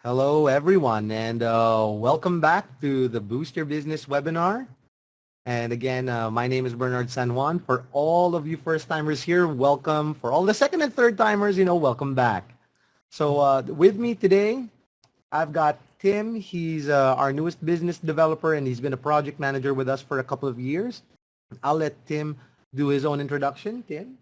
Hello, everyone, and welcome back to the Boost Your Business webinar. And again, my name is Bernard San Juan. For all of you first-timers here, welcome. For all the second and third-timers, welcome back. So with me today, I've got Tim. He's our newest business developer, and he's been a project manager with us for a couple of years. I'll let Tim do his own introduction. Tim?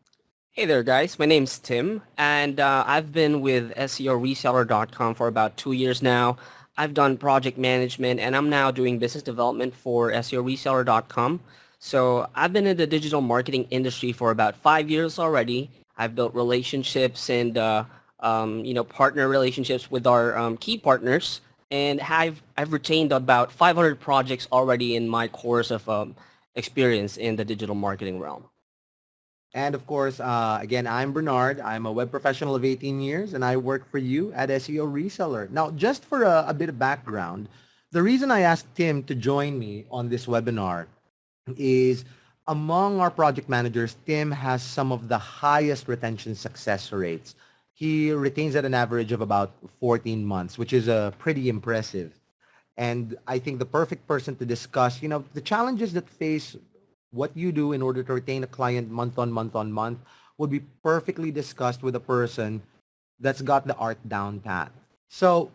Hey there, guys. My name's Tim, and I've been with SEOreseller.com for about 2 years now. I've done project management, and I'm now doing business development for SEOreseller.com. So I've been in the digital marketing industry for about 5 years already. I've built relationships and partner relationships with our key partners, and I've retained about 500 projects already in my course of experience in the digital marketing realm. And of course, again, I'm Bernard. I'm a web professional of 18 years, and I work for you at SEO Reseller. Now, just for a bit of background, the reason I asked Tim to join me on this webinar is among our project managers, Tim has some of the highest retention success rates. He retains at an average of about 14 months, which is pretty impressive. And I think the perfect person to discuss, the challenges that face what you do in order to retain a client month on month on month would be perfectly discussed with a person that's got the art down pat. So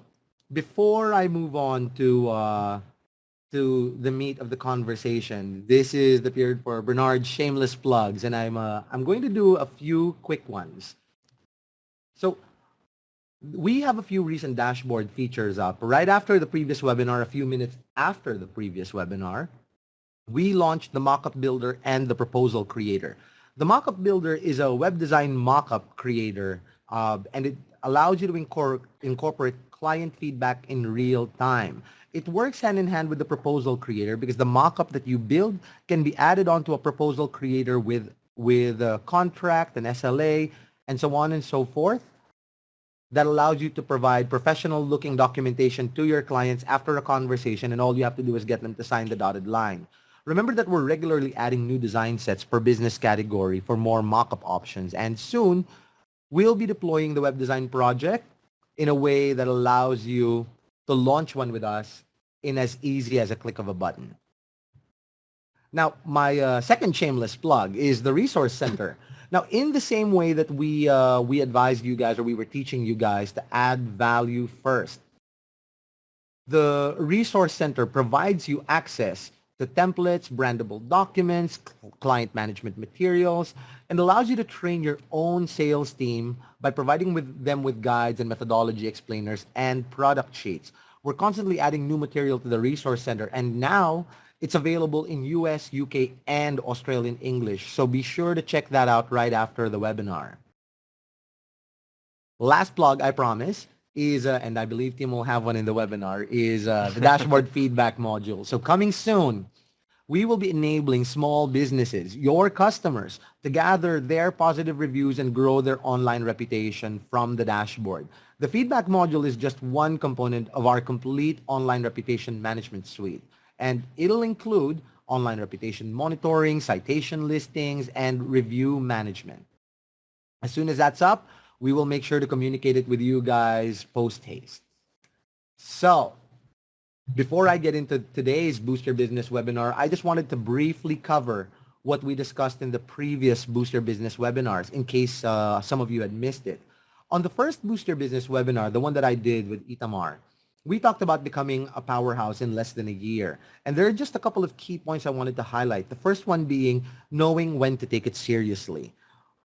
before I move on to the meat of the conversation, this is the period for Bernard's shameless plugs, and I'm going to do a few quick ones. So we have a few recent dashboard features up right after the previous webinar, a few minutes after the previous webinar. We launched the Mockup Builder and the Proposal Creator. The Mockup Builder is a web design mockup creator, and it allows you to incorporate client feedback in real time. It works hand in hand with the Proposal Creator because the mockup that you build can be added onto a Proposal Creator with a contract, an SLA, and so on and so forth. That allows you to provide professional looking documentation to your clients after a conversation, and all you have to do is get them to sign the dotted line. Remember that we're regularly adding new design sets per business category for more mock-up options, and soon we'll be deploying the web design project in a way that allows you to launch one with us in as easy as a click of a button. Now, my second shameless plug is the Resource Center. Now, in the same way that we advised you guys, or we were teaching you guys to add value first, the Resource Center provides you access to templates, brandable documents, client management materials, and allows you to train your own sales team by providing them with guides and methodology explainers and product sheets. We're constantly adding new material to the Resource Center, and now it's available in US, UK, and Australian English. So be sure to check that out right after the webinar. Last plug, I promise, is, and I believe Tim will have one in the webinar, is the dashboard feedback module. So coming soon, we will be enabling small businesses, your customers, to gather their positive reviews and grow their online reputation from the dashboard. The feedback module is just one component of our complete online reputation management suite, and it'll include online reputation monitoring, citation listings, and review management. As soon as that's up, we will make sure to communicate it with you guys post haste. So before I get into today's Boost Your Business webinar, I just wanted to briefly cover what we discussed in the previous Boost Your Business webinars in case some of you had missed it. On the first Boost Your Business webinar, the one that I did with Itamar, we talked about becoming a powerhouse in less than a year. And there are just a couple of key points I wanted to highlight. The first one being knowing when to take it seriously.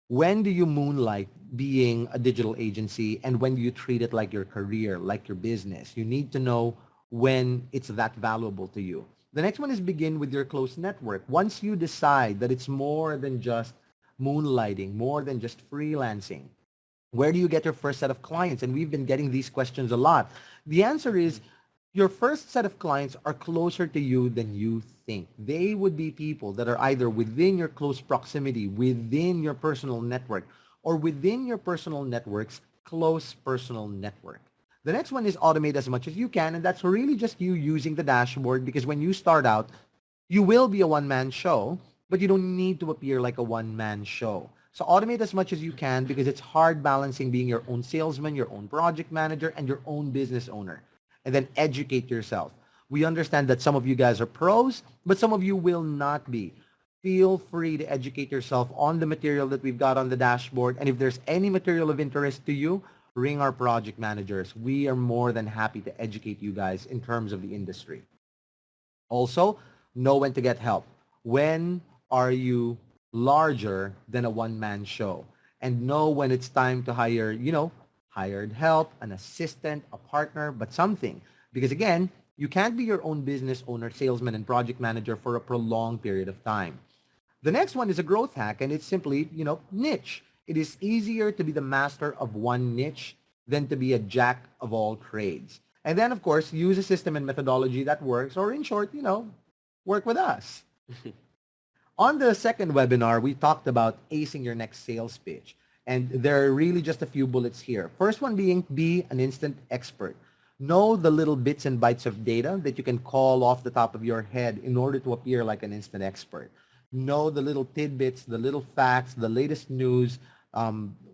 When do you moonlight being a digital agency, and when do you treat it like your career, like your business? You need to know when it's that valuable to you. The next one is begin with your close network. Once you decide that it's more than just moonlighting, more than just freelancing, where do you get your first set of clients? And we've been getting these questions a lot. The answer is your first set of clients are closer to you than you think. They would be people that are either within your close proximity, within your personal network, or within your personal network's close personal network. The next one is automate as much as you can, and that's really just you using the dashboard, because when you start out, you will be a one-man show, but you don't need to appear like a one-man show. So automate as much as you can because it's hard balancing being your own salesman, your own project manager, and your own business owner. And then educate yourself. We understand that some of you guys are pros, but some of you will not be. Feel free to educate yourself on the material that we've got on the dashboard. And if there's any material of interest to you, ring our project managers. We are more than happy to educate you guys in terms of the industry. Also, know when to get help. When are you larger than a one-man show? And know when it's time to hire, hired help, an assistant, a partner, but something. Because again, you can't be your own business owner, salesman, and project manager for a prolonged period of time. The next one is a growth hack, and it's simply, niche. It is easier to be the master of one niche than to be a jack of all trades. And then, of course, use a system and methodology that works, or in short, work with us. On the second webinar, we talked about acing your next sales pitch. And there are really just a few bullets here. First one being be an instant expert. Know the little bits and bytes of data that you can call off the top of your head in order to appear like an instant expert. Know the little tidbits, the little facts, the latest news,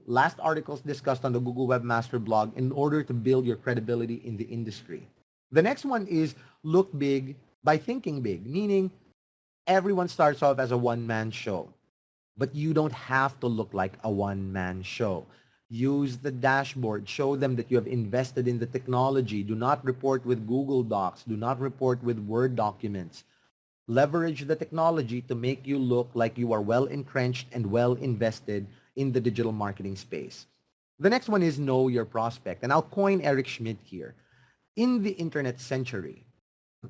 last articles discussed on the Google Webmaster blog in order to build your credibility in the industry. The next one is look big by thinking big, meaning everyone starts off as a one-man show, but you don't have to look like a one-man show. Use the dashboard. Show them that you have invested in the technology. Do not report with Google Docs. Do not report with Word documents. Leverage the technology to make you look like you are well entrenched and well invested in the digital marketing space. The next one is know your prospect. And I'll coin Eric Schmidt here. In the internet century,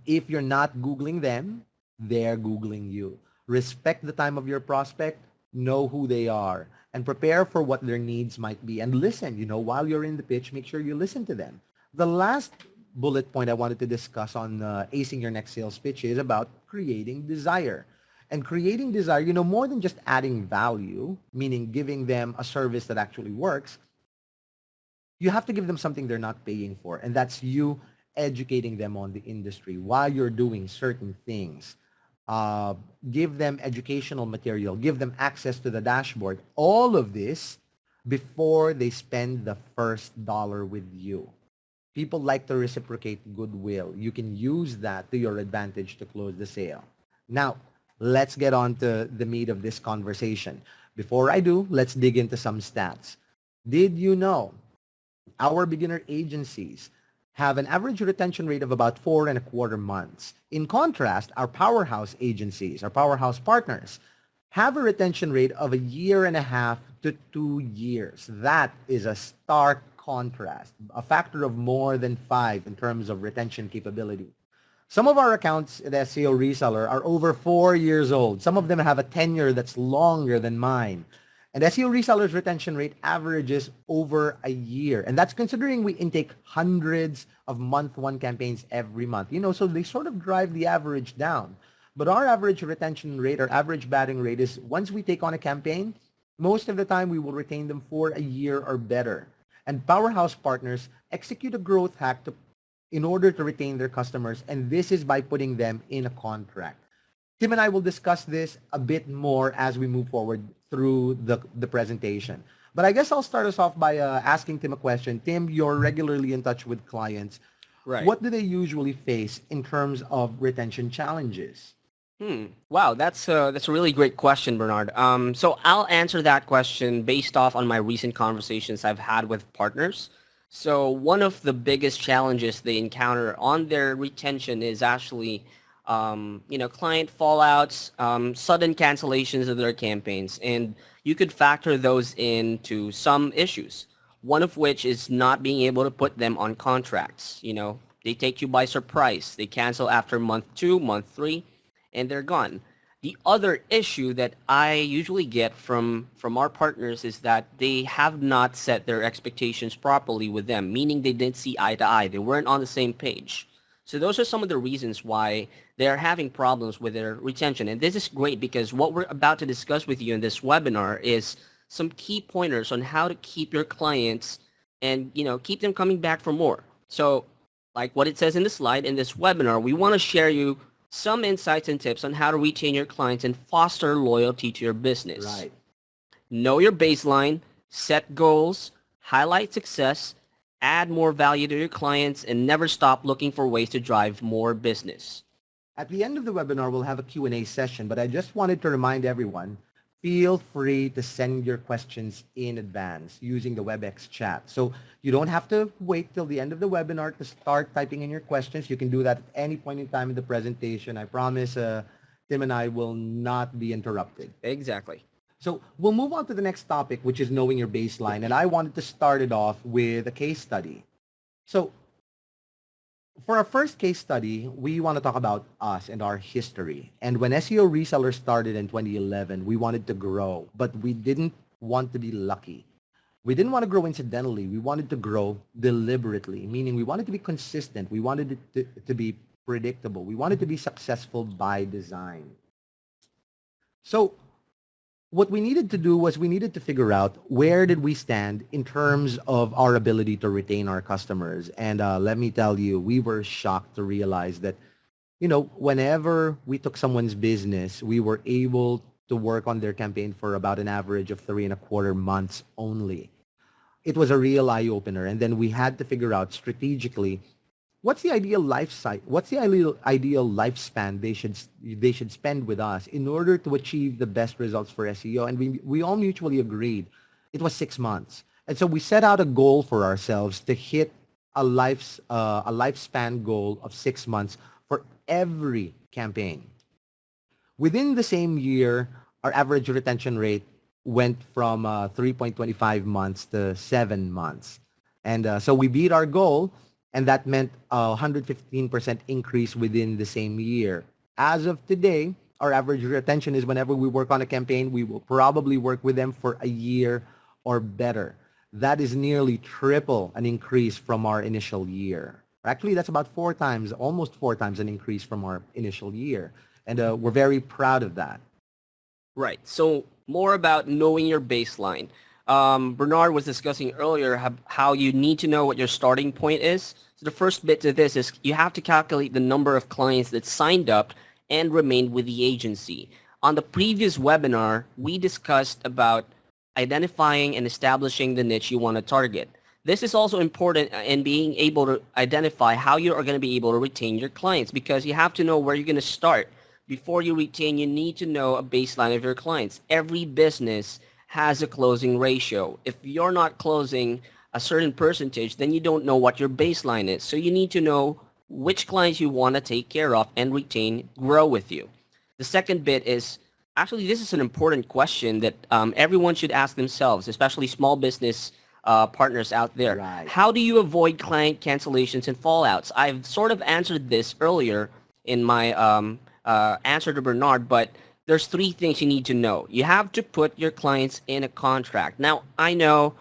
if you're not Googling them, they're Googling you. Respect the time of your prospect, know who they are, and prepare for what their needs might be. And listen, while you're in the pitch, make sure you listen to them. The last bullet point I wanted to discuss on acing your next sales pitch is about creating desire. And creating desire, more than just adding value, meaning giving them a service that actually works, you have to give them something they're not paying for. And that's you educating them on the industry while you're doing certain things. Give them educational material, give them access to the dashboard. All of this before they spend the first dollar with you. People like to reciprocate goodwill. You can use that to your advantage to close the sale. Now, let's get on to the meat of this conversation. Before I do, let's dig into some stats. Did you know our beginner agencies have an average retention rate of about 4.25 months? In contrast, our powerhouse agencies, our powerhouse partners, have a retention rate of 1.5 to 2 years. That is a stark contrast, a factor of more than 5 in terms of retention capability. Some of our accounts at SEO Reseller are over 4 years old. Some of them have a tenure that's longer than mine. And SEO Reseller's retention rate averages over a year. And that's considering we intake hundreds of month one campaigns every month. So they sort of drive the average down. But our average retention rate, our average batting rate is once we take on a campaign, most of the time we will retain them for a year or better. And powerhouse partners execute a growth hack in order to retain their customers. And this is by putting them in a contract. Tim and I will discuss this a bit more as we move forward through the presentation. But I guess I'll start us off by asking Tim a question. Tim, you're regularly in touch with clients. Right. What do they usually face in terms of retention challenges? Wow, that's a really great question, Bernard. So I'll answer that question based off on my recent conversations I've had with partners. So one of the biggest challenges they encounter on their retention is actually, client fallouts, sudden cancellations of their campaigns, and you could factor those into some issues. One of which is not being able to put them on contracts. They take you by surprise. They cancel after month 2, month 3, and they're gone. The other issue that I usually get from our partners is that they have not set their expectations properly with them, meaning they didn't see eye to eye. They weren't on the same page. So those are some of the reasons why they're having problems with their retention. And this is great because what we're about to discuss with you in this webinar is some key pointers on how to keep your clients and, keep them coming back for more. So like what it says in the slide, in this webinar, we want to share you some insights and tips on how to retain your clients and foster loyalty to your business. Right. Know your baseline, set goals, highlight success, add more value to your clients, and never stop looking for ways to drive more business. At the end of the webinar, we'll have a Q&A session, but I just wanted to remind everyone, feel free to send your questions in advance using the WebEx chat. So you don't have to wait till the end of the webinar to start typing in your questions. You can do that at any point in time in the presentation. I promise Tim and I will not be interrupted. Exactly. So we'll move on to the next topic, which is knowing your baseline. And I wanted to start it off with a case study. So for our first case study, we want to talk about us and our history. And when SEO Reseller started in 2011, we wanted to grow, but we didn't want to be lucky. We didn't want to grow incidentally. We wanted to grow deliberately, meaning we wanted to be consistent. We wanted it to be predictable. We wanted to be successful by design. So what we needed to do was we needed to figure out where did we stand in terms of our ability to retain our customers. And let me tell you, we were shocked to realize that, you know, whenever we took someone's business, we were able to work on their campaign for about an average of 3.25 months only. It was a real eye-opener. And then we had to figure out strategically what's the ideal ideal lifespan they should spend with us in order to achieve the best results for SEO. And we all mutually agreed it was 6 months. And so we set out a goal for ourselves to hit a lifespan goal of 6 months for every campaign. Within the same year, our average retention rate went from 3.25 months to 7 months. And so we beat our goal, and that meant a 115% increase within the same year. As of today, our average retention is whenever we work on a campaign, we will probably work with them for a year or better. That is nearly triple an increase from our initial year. Actually, that's about almost four times an increase from our initial year. And we're very proud of that. Right. So more about knowing your baseline. Bernard was discussing earlier how you need to know what your starting point is. So the first bit to this is you have to calculate the number of clients that signed up and remained with the agency. On the previous webinar, we discussed about identifying and establishing the niche you want to target. This is also important in being able to identify how you are going to be able to retain your clients, because you have to know where you're going to start. Before you retain, you need to know a baseline of your clients. Every business has a closing ratio. If you're not closing a certain percentage, then you don't know what your baseline is. So you need to know which clients you want to take care of and retain, grow with you. The second bit is, actually, this is an important question that everyone should ask themselves, especially small business partners out there. Right. How do you avoid client cancellations and fallouts? I've sort of answered this earlier in my answer to Bernard, but there's 3 things you need to know. You have to put your clients in a contract. Now, I know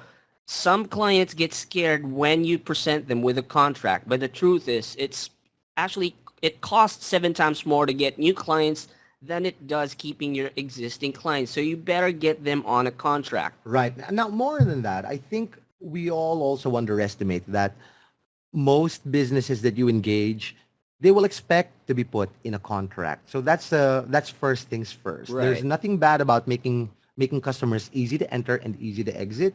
some clients get scared when you present them with a contract, but the truth is it costs 7 times more to get new clients than it does keeping your existing clients. So you better get them on a contract. Right. Now, more than that, I think we all also underestimate that most businesses that you engage, they will expect to be put in a contract. So that's first things first. Right. There's nothing bad about making customers easy to enter and easy to exit.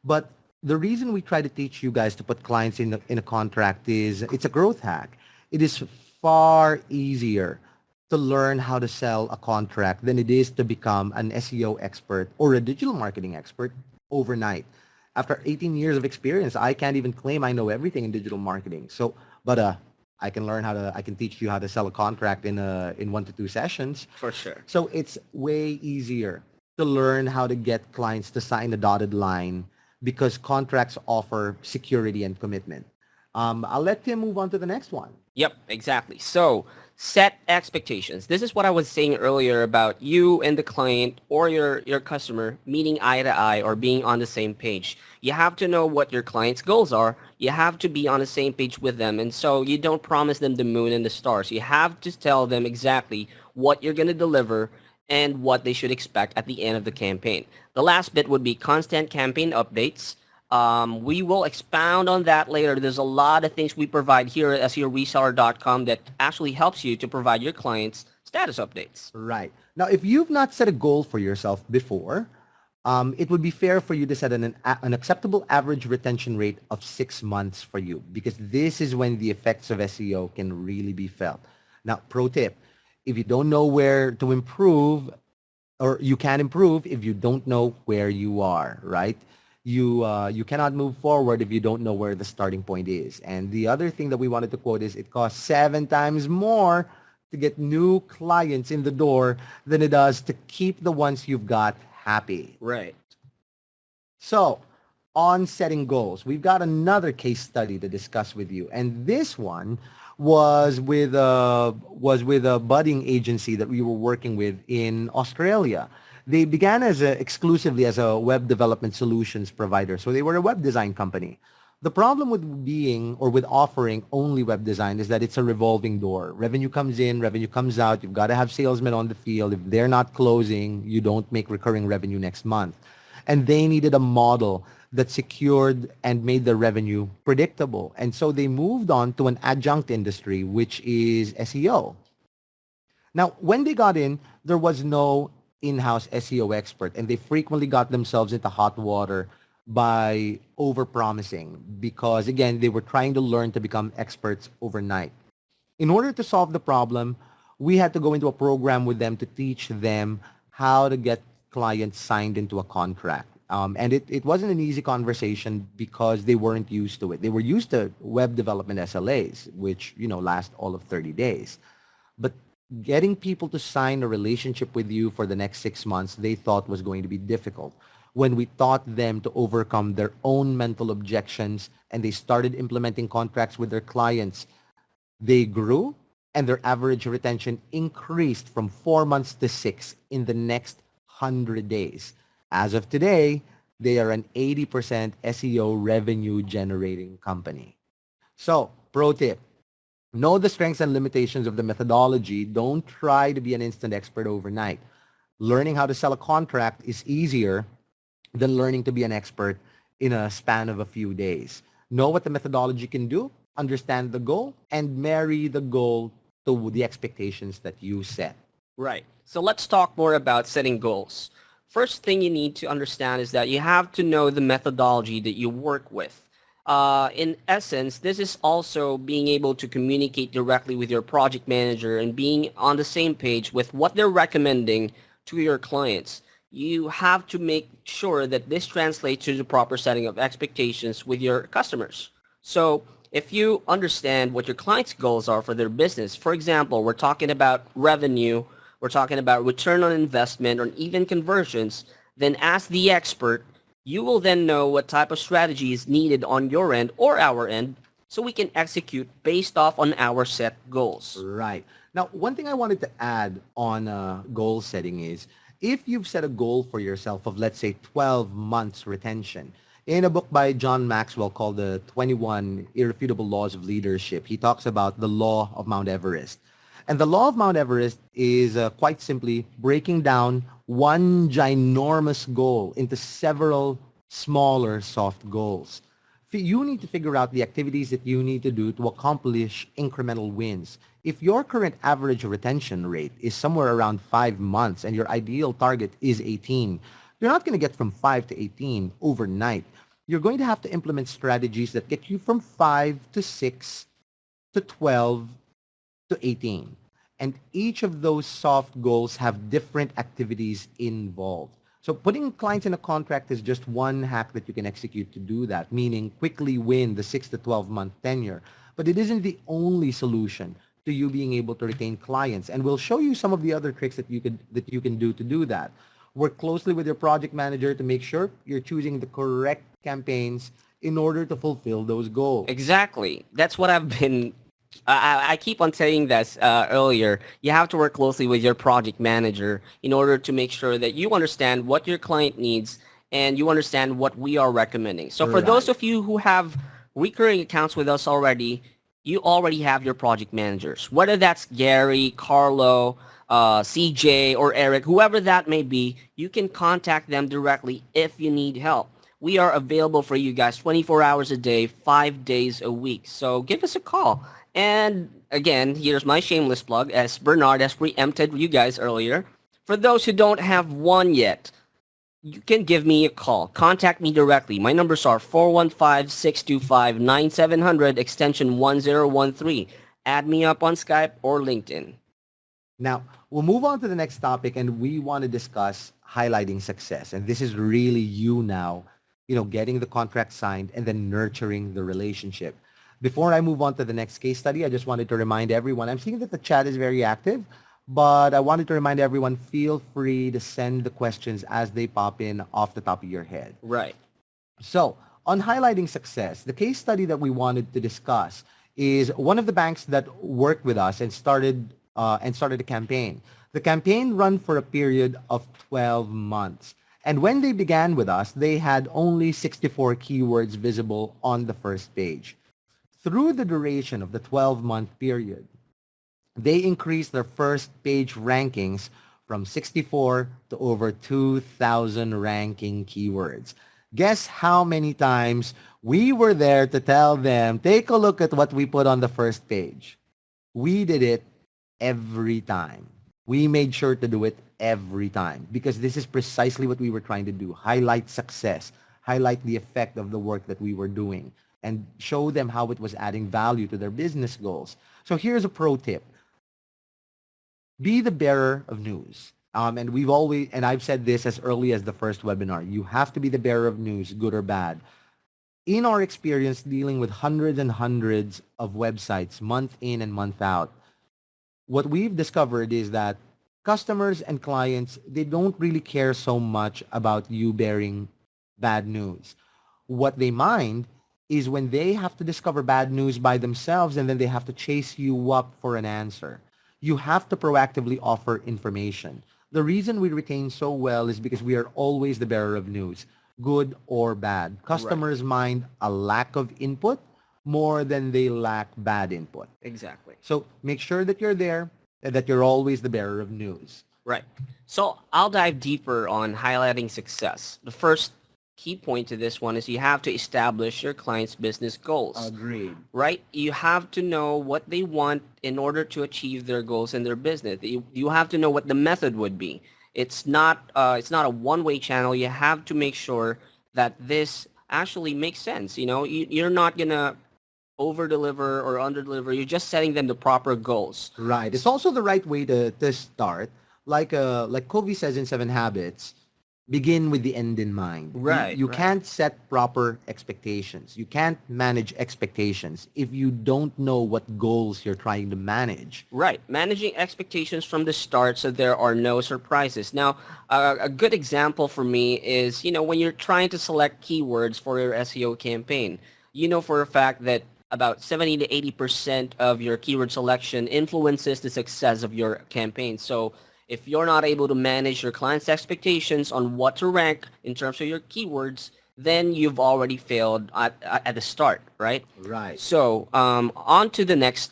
But the reason we try to teach you guys to put clients in a contract is it's a growth hack. It is far easier to learn how to sell a contract than it is to become an SEO expert or a digital marketing expert overnight. After 18 years of experience, I can't even claim I know everything in digital marketing. So, but I can teach you how to sell a contract in 1 to 2 sessions. For sure. So it's way easier to learn how to get clients to sign a dotted line because contracts offer security and commitment. I'll let Tim move on to the next one. Yep, exactly. So set expectations. This is what I was saying earlier about you and the client or your customer meeting eye to eye or being on the same page. You have to know what your client's goals are. You have to be on the same page with them. And so you don't promise them the moon and the stars. You have to tell them exactly what you're going to deliver and what they should expect at the end of the campaign. The last bit would be constant campaign updates. We will expound on that later. There's a lot of things we provide here at SEOreseller.com that actually helps you to provide your clients status updates. Right. Now, if you've not set a goal for yourself before, it would be fair for you to set an acceptable average retention rate of 6 months for you, because this is when the effects of SEO can really be felt. Now, pro tip, if you don't know where to improve, or you can improve if you don't know where you are, right? You cannot move forward if you don't know where the starting point is. And the other thing that we wanted to quote is it costs 7 times more to get new clients in the door than it does to keep the ones you've got happy. Right. So, on setting goals, we've got another case study to discuss with you, and this one was with a budding agency that we were working with in Australia. They began exclusively as a web development solutions provider, so they were a web design company. The problem with being or with offering only web design is that it's a revolving door. Revenue comes in, revenue comes out. You've got to have salesmen on the field. If they're not closing, you don't make recurring revenue next month. And they needed a model that secured and made the revenue predictable. And so they moved on to an adjunct industry, which is SEO. Now, when they got in, there was no in-house SEO expert, and they frequently got themselves into hot water by overpromising because, again, they were trying to learn to become experts overnight. In order to solve the problem, we had to go into a program with them to teach them how to get clients signed into a contract. And it wasn't an easy conversation because they weren't used to it. They were used to web development SLAs, which, last all of 30 days. But getting people to sign a relationship with you for the next 6 months, they thought was going to be difficult. When we taught them to overcome their own mental objections and they started implementing contracts with their clients, they grew and their average retention increased from 4 months to 6 in the next 100 days. As of today, they are an 80% SEO revenue generating company. So, pro tip, know the strengths and limitations of the methodology. Don't try to be an instant expert overnight. Learning how to sell a contract is easier than learning to be an expert in a span of a few days. Know what the methodology can do, understand the goal, and marry the goal to the expectations that you set. Right. So let's talk more about setting goals. First thing you need to understand is that you have to know the methodology that you work with. In essence, this is also being able to communicate directly with your project manager and being on the same page with what they're recommending to your clients. You have to make sure that this translates to the proper setting of expectations with your customers. So if you understand what your client's goals are for their business, for example, we're talking about revenue, we're talking about return on investment, or even conversions, then as the expert, you will then know what type of strategy is needed on your end or our end so we can execute based off on our set goals. Right. Now, one thing I wanted to add on goal setting is if you've set a goal for yourself of, let's say, 12 months retention, in a book by John Maxwell called The 21 Irrefutable Laws of Leadership, he talks about the law of Mount Everest. And the law of Mount Everest is quite simply breaking down one ginormous goal into several smaller soft goals. You need to figure out the activities that you need to do to accomplish incremental wins. If your current average retention rate is somewhere around 5 months and your ideal target is 18, you're not going to get from 5 to 18 overnight. You're going to have to implement strategies that get you from 5 to 6 to 12 to 18. And each of those soft goals have different activities involved. So putting clients in a contract is just one hack that you can execute to do that, meaning quickly win the 6 to 12-month tenure. But it isn't the only solution to you being able to retain clients. And we'll show you some of the other tricks that you can do to do that. Work closely with your project manager to make sure you're choosing the correct campaigns in order to fulfill those goals. Exactly. That's what I keep on saying this earlier. You have to work closely with your project manager in order to make sure that you understand what your client needs and you understand what we are recommending. So for those of you who have recurring accounts with us already, you already have your project managers. Whether that's Gary, Carlo, CJ, or Eric, whoever that may be, you can contact them directly if you need help. We are available for you guys 24 hours a day, 5 days a week. So give us a call. And again, here's my shameless plug, as Bernard has preempted you guys earlier. For those who don't have one yet, You can give me a call. Contact me directly. My numbers are 415-625-9700 extension 1013. Add me up on Skype or LinkedIn. Now, we'll move on to the next topic, and we want to discuss highlighting success. And this is really you now, getting the contract signed and then nurturing the relationship. Before I move on to the next case study, I just wanted to remind everyone, I'm seeing that the chat is very active, but I wanted to remind everyone, feel free to send the questions as they pop in off the top of your head. Right. So on highlighting success, the case study that we wanted to discuss is one of the banks that worked with us and started a campaign. The campaign run for a period of 12 months. And when they began with us, they had only 64 keywords visible on the first page. Through the duration of the 12-month period, they increased their first page rankings from 64 to over 2,000 ranking keywords. Guess how many times we were there to tell them, take a look at what we put on the first page. We did it every time. We made sure to do it every time because this is precisely what we were trying to do. Highlight success, highlight the effect of the work that we were doing, and show them how it was adding value to their business goals. So here's a pro tip. Be the bearer of news. And I've said this as early as the first webinar. You have to be the bearer of news, good or bad. In our experience dealing with hundreds and hundreds of websites month in and month out, what we've discovered is that customers and clients, they don't really care so much about you bearing bad news. What they mind is when they have to discover bad news by themselves and then they have to chase you up for an answer. You have to proactively offer information. The reason we retain so well is because we are always the bearer of news, good or bad. Customers mind a lack of input more than they lack bad input. Exactly. So make sure that you're there and that you're always the bearer of news. Right. So I'll dive deeper on highlighting success. The first key point to this one is you have to establish your client's business goals. Agreed. Right? You have to know what they want in order to achieve their goals in their business. You have to know what the method would be. It's not a one-way channel. You have to make sure that this actually makes sense. You're not gonna over-deliver or under-deliver. You're just setting them the proper goals. Right. It's also the right way to start. Like Covey says in Seven Habits, begin with the end in mind. Right. You right. can't set proper expectations. You can't manage expectations if you don't know what goals you're trying to manage. Right. Managing expectations from the start so there are no surprises. Now, a good example for me is, when you're trying to select keywords for your SEO campaign, you know for a fact that about 70 to 80% of your keyword selection influences the success of your campaign. So if you're not able to manage your client's expectations on what to rank in terms of your keywords, then you've already failed at the start, right? Right. So on to the next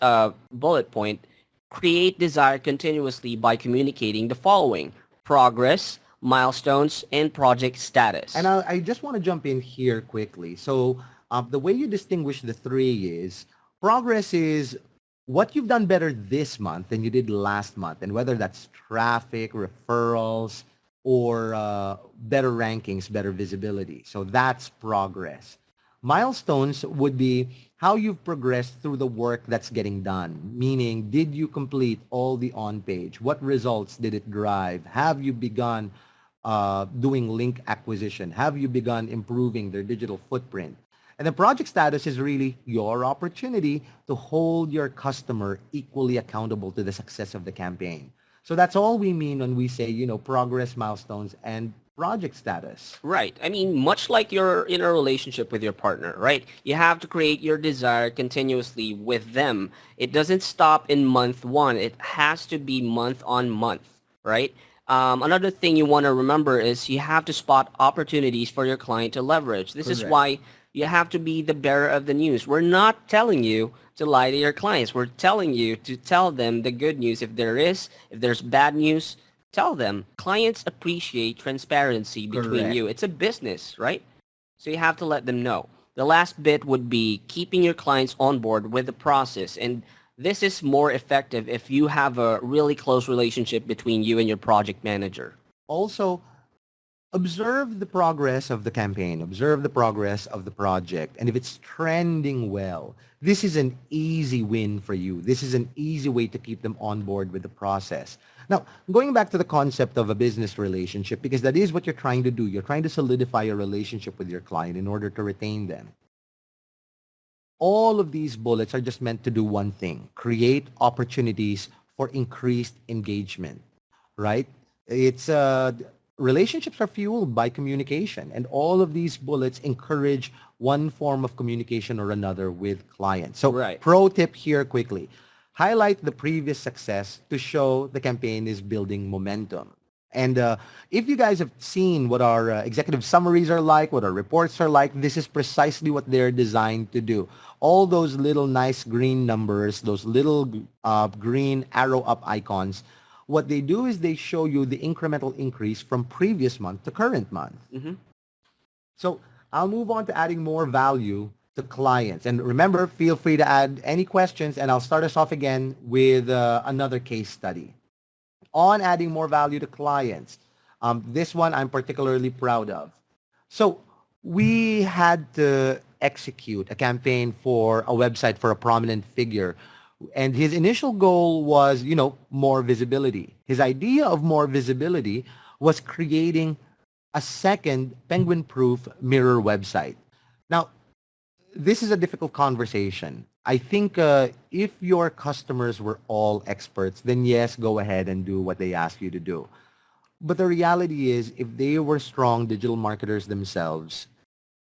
bullet point. Create desire continuously by communicating the following: progress, milestones, and project status. And I just want to jump in here quickly. So the way you distinguish the three is progress is what you've done better this month than you did last month, and whether that's traffic, referrals, or better rankings, better visibility. So that's progress. Milestones would be how you've progressed through the work that's getting done, meaning did you complete all the on-page? What results did it drive? Have you begun doing link acquisition? Have you begun improving their digital footprint? And the project status is really your opportunity to hold your customer equally accountable to the success of the campaign. So that's all we mean when we say, progress, milestones, and project status. Right. I mean, much like you're in a relationship with your partner, right? You have to create your desire continuously with them. It doesn't stop in month one. It has to be month on month, right? Another thing you want to remember is you have to spot opportunities for your client to leverage. This is Correct. why you have to be the bearer of the news. We're not telling you to lie to your clients. We're telling you to tell them the good news. If there's bad news, tell them. Clients appreciate transparency between Correct. you. It's a business, right? So you have to let them know. The last bit would be keeping your clients on board with the process. And this is more effective if you have a really close relationship between you and your project manager. Also, Observe the progress of the campaign, observe the progress of the project, and if it's trending well, this is an easy win for you. This is an easy way to keep them on board with the process. Now, going back to the concept of a business relationship, because that is what you're trying to do. You're trying to solidify a relationship with your client in order to retain them. All of these bullets are just meant to do one thing, create opportunities for increased engagement, right? It's relationships are fueled by communication, and all of these bullets encourage one form of communication or another with clients. So Right. pro tip here quickly, highlight the previous success to show the campaign is building momentum. And if you guys have seen what our executive summaries are like, what our reports are like, this is precisely what they're designed to do. All those little nice green numbers, those little green arrow up icons, what they do is they show you the incremental increase from previous month to current month. Hmm. So I'll move on to adding more value to clients. And remember, feel free to add any questions, and I'll start us off again with another case study on adding more value to clients. This one I'm particularly proud of. So we had to execute a campaign for a website for a prominent figure. And his initial goal was, more visibility. His idea of more visibility was creating a second penguin-proof mirror website. Now, this is a difficult conversation. I think if your customers were all experts, then yes, go ahead and do what they ask you to do. But the reality is, if they were strong digital marketers themselves,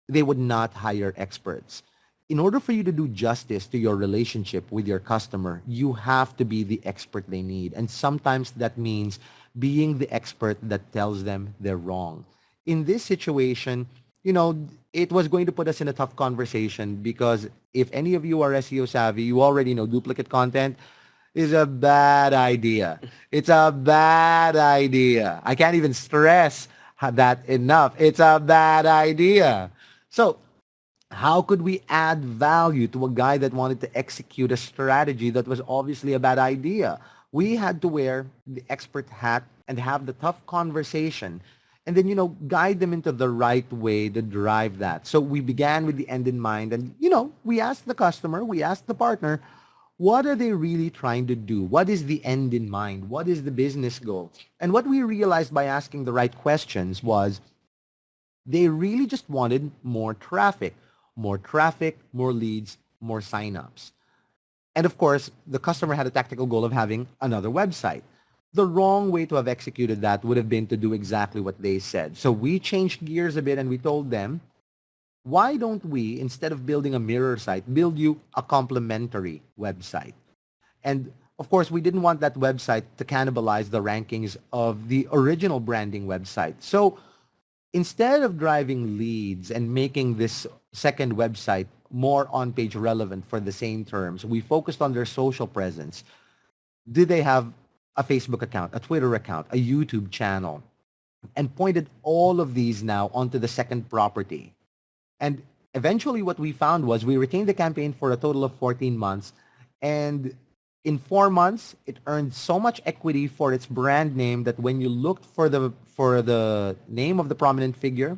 they would not hire experts. In order for you to do justice to your relationship with your customer, you have to be the expert they need. And sometimes that means being the expert that tells them they're wrong. In this situation, it was going to put us in a tough conversation because if any of you are SEO savvy, you already know duplicate content is a bad idea. It's a bad idea. I can't even stress that enough. It's a bad idea. So how could we add value to a guy that wanted to execute a strategy that was obviously a bad idea? We had to wear the expert hat and have the tough conversation and then, guide them into the right way to drive that. So we began with the end in mind and, we asked the customer, we asked the partner, what are they really trying to do? What is the end in mind? What is the business goal? And what we realized by asking the right questions was they really just wanted more traffic, more leads, more signups. And of course, the customer had a tactical goal of having another website. The wrong way to have executed that would have been to do exactly what they said. So we changed gears a bit and we told them, why don't we, instead of building a mirror site, build you a complementary website? And of course, we didn't want that website to cannibalize the rankings of the original branding website. So instead of driving leads and making this second website more on-page relevant for the same terms, we focused on their social presence. Do they have a Facebook account, a Twitter account, a YouTube channel? And pointed all of these now onto the second property. And eventually what we found was we retained the campaign for a total of 14 months. And in 4 months, it earned so much equity for its brand name that when you looked for the name of the prominent figure,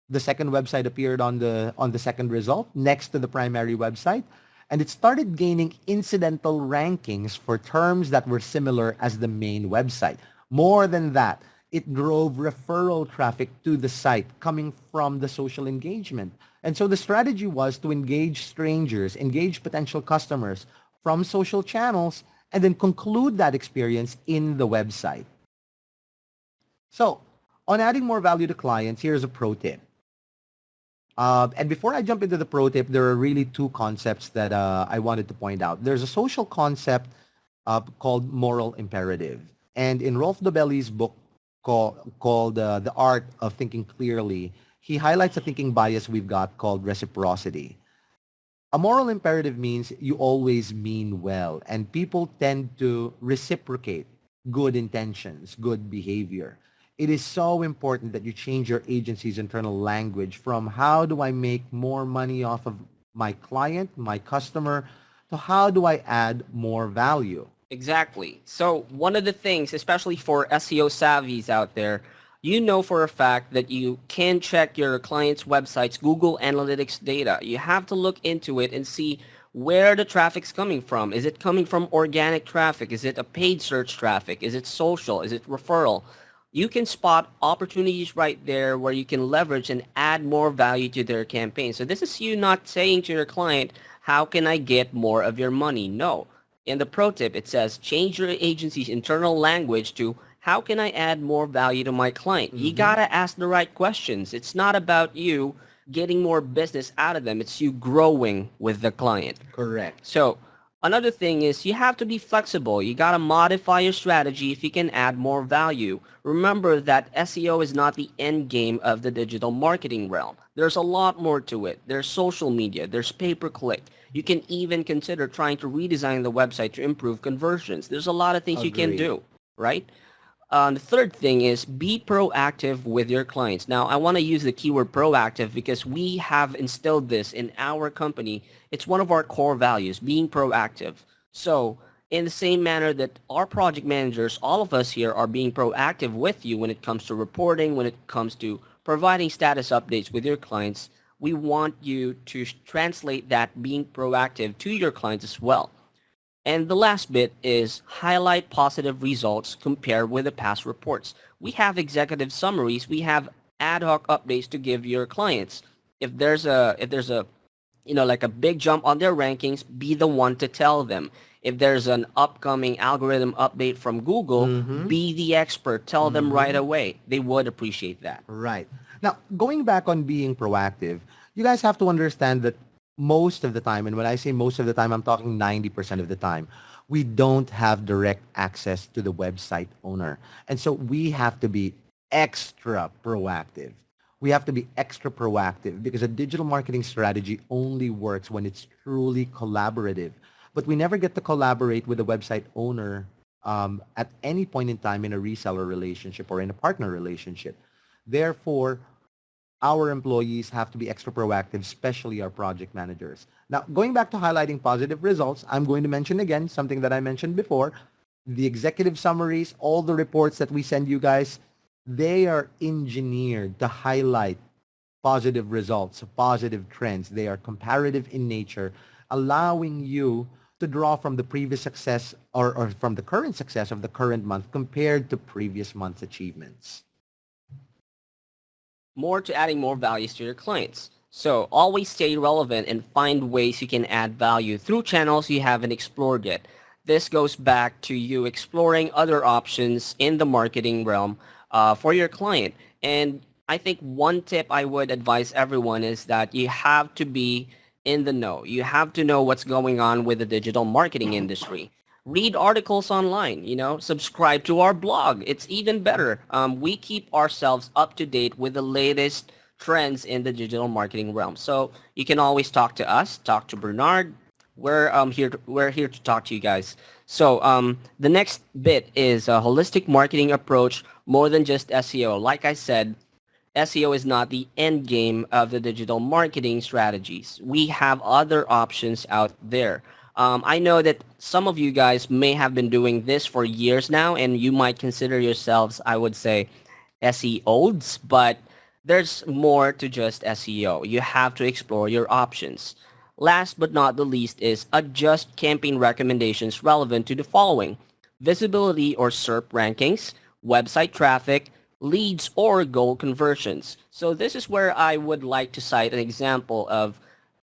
the second website appeared on the second result next to the primary website. And it started gaining incidental rankings for terms that were similar as the main website. More than that, it drove referral traffic to the site coming from the social engagement. And so the strategy was to engage strangers, engage potential customers from social channels, and then conclude that experience in the website. So on adding more value to clients, here's a pro tip. And before I jump into the pro tip, there are really two concepts that I wanted to point out. There's a social concept called moral imperative. And in Rolf Dobelli's book called The Art of Thinking Clearly, he highlights a thinking bias we've got called reciprocity. A moral imperative means you always mean well, and people tend to reciprocate good intentions, good behavior. It is so important that you change your agency's internal language from how do I make more money off of my client, my customer, to how do I add more value. Exactly. So one of the things, especially for SEO savvies out there, You know for a fact that you can check your client's website's Google Analytics data. You have to look into it and see where the traffic's coming from. Is it coming from organic traffic? Is it a paid search traffic? Is it social? Is it referral? You can spot opportunities right there where you can leverage and add more value to their campaign. So this is you not saying to your client, how can I get more of your money? No. In the pro tip, it says change your agency's internal language to how can I add more value to my client? You Mm-hmm. gotta ask the right questions. It's not about you getting more business out of them. It's you growing with the client. Correct. So another thing is you have to be flexible. You got to modify your strategy if you can add more value. Remember that SEO is not the end game of the digital marketing realm. There's a lot more to it. There's social media. There's pay-per-click. You can even consider trying to redesign the website to improve conversions. There's a lot of things you can Agree. do, right? The third thing is be proactive with your clients. Now, I want to use the keyword proactive because we have instilled this in our company. It's one of our core values, being proactive. So, in the same manner that our project managers, all of us here are being proactive with you when it comes to reporting, when it comes to providing status updates with your clients, we want you to translate that being proactive to your clients as well. And the last bit is highlight positive results compared with the past reports. We have executive summaries. We have ad hoc updates to give your clients. If there's a like a big jump on their rankings, be the one to tell them. If there's an upcoming algorithm update from Google, Mm-hmm. be the expert. Tell them right Mm-hmm. away. They would appreciate that. Right. Now, going back on being proactive, you guys have to understand that most of the time, and when I say most of the time, I'm talking 90% of the time, we don't have direct access to the website owner. And so we have to be extra proactive. We have to be extra proactive because a digital marketing strategy only works when it's truly collaborative. But we never get to collaborate with the website owner at any point in time in a reseller relationship or in a partner relationship. Therefore, our employees have to be extra proactive, especially our project managers. Now, going back to highlighting positive results, I'm going to mention again something that I mentioned before. The executive summaries, all the reports that we send you guys, they are engineered to highlight positive results, positive trends. They are comparative in nature, allowing you to draw from the previous success or from the current success of the current month compared to previous month's achievements. More to adding more values to your clients. So always stay relevant and find ways you can add value through channels you haven't explored yet. This goes back to you exploring other options in the marketing realm for your client. And I think one tip I would advise everyone is that you have to be in the know. You have to know what's going on with the digital marketing industry. Read articles online, subscribe to our blog. It's even better. We keep ourselves up to date with the latest trends in the digital marketing realm. So you can always talk to us, talk to Bernard. We're here to talk to you guys. So the next bit is a holistic marketing approach more than just SEO. Like I said, SEO is not the end game of the digital marketing strategies. We have other options out there. I know that some of you guys may have been doing this for years now, and you might consider yourselves, I would say, SEOs, but there's more to just SEO. You have to explore your options. Last but not the least is adjust campaign recommendations relevant to the following: visibility or SERP rankings, website traffic, leads, or goal conversions. So this is where I would like to cite an example of